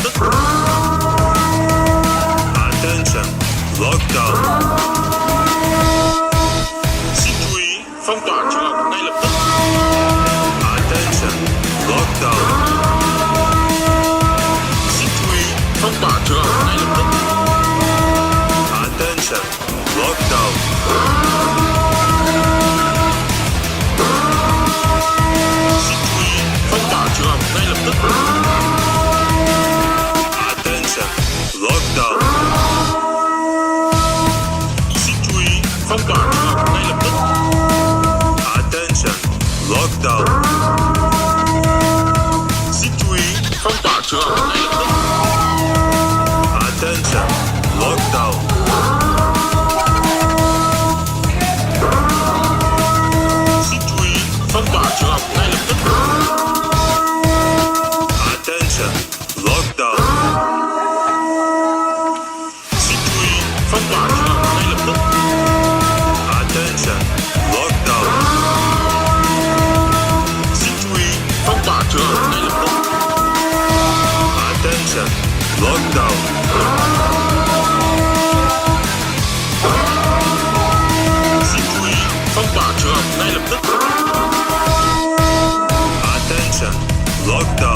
tức. Attention, lockdown. Xin chú ý, phong tỏa trường học ngay lập tức. Attention, lockdown. Xin chú ý, phong tỏa trường học ngay lập tức. Attention, lockdown. Xin chú ý, phong tỏa trường học ngay lập tức. Attention, lockdown. Xin chú ý, phong tỏa trường học ngay lập tức. Attention, lockdown. Xin chú ý, phong tỏa trường học ngay lập tức. Attention, lockdown. Xin chú ý, phong tỏa trường học ngay lập tức. Attention, lockdown. Xin chú ý, phong tỏa trường học ngay lập tức. Attention, lockdown. Xin chú ý, phong tỏa trường học ngay lập tức. Attention, lockdown. Xin chú ý, phong tỏa trường học ngay lập tức. Attention, lockdown.